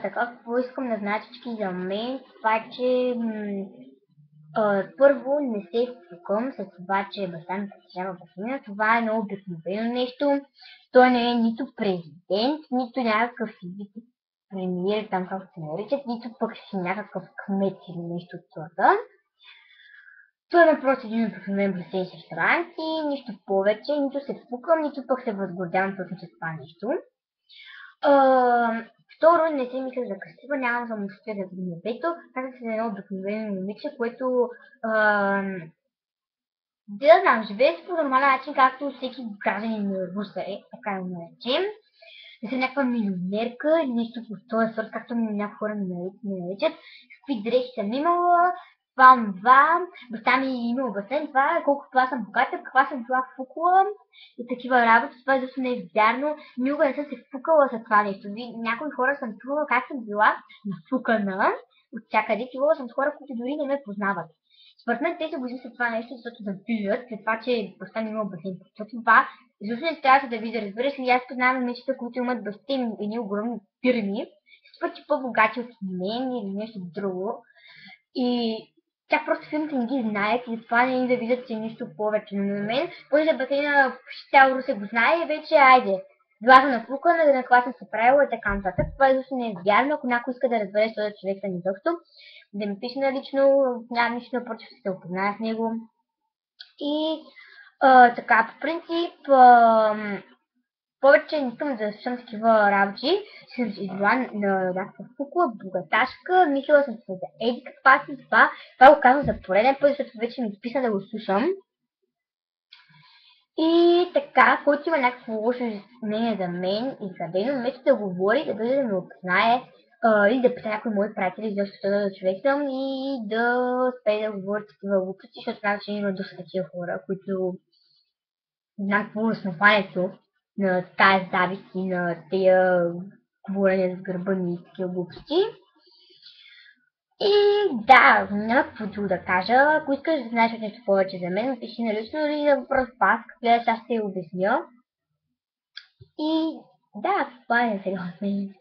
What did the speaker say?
Така, какво искам да знае всички за мен, това е, че първо не се впукам с това, че баща ми притежава басейна. Това е много обикновено нещо. Той не е нито президент, нито някакъв си вице-премиер, там както се наричат, нито пък си някакъв кмет или нещо от сорта. Той е просто един обикновен басейн с ресторанти, нищо повече, нито се впукам, нито пък се възгордявам точно с това нещо. Второ, не се мисля за красива, нямам за мъжете да го небето. Казах се за едно обикновено момиче, което да знам, живее си по нормален начин, както всеки гражданин на Руса е, така да го наречем. Не съм някаква милионерка или нещо по този сорт, както някои хора ме наричат. Какви дрехи съм имала, това, баща ми е имал басейн, това, колко това съм богата, каква съм била фукла и такива работи. Това изобщо не е вярно. Никога не съм се фукала за това нещо. Някои хора съм чувала как съм била нафукана от всякъде. Чувала съм с хора, които дори не ме познават. Според мен те се го измислят това нещо, защото завиждат след това, че баща ми има басейн. Защото това изобщо не трябва да видя, разбираш ли, аз познавам момичета, които имат басейн, едни огромни фирми, с пъти по-богати от мен или нещо друго. И тя просто фирмите не ги знаят и затова не ни да видят, че нищо повече. Но на мен, понеже басейна цяло Русе го знае, вече айде. Била съм нафукана, на каква съм се правила и така нататък. Това изобщо не е вярно. Ако някой иска да разбере, този човек съм изобщо, да ми пише налично, нямам нищо напротив, ще се опозная с него. И така, по принцип, повече не искам да слушам такива работи. Съм си била на някаква кукла, богаташка, мислила съм се за еди каква си това. Това го казвам за пореден път, защото вече ми изписна да го слушам. И така, който има някакво лошо мнение за мен и за ден, вместо да говори, да дойде да ме опознае, или да пита някои мои приятели, защото да човек съм и да успее да говори такива глупости, защото знам, че има доста такива хора, които знам какво е основанието на тази завист и на тия говорения с гърба ми и такива глупости. И да, няма какво друго да кажа. Ако искаш да знаеш нещо повече за мен, напиши на лично или на въпрос пас, гледаш, аз ще я обясня. И да, това е сега от мен.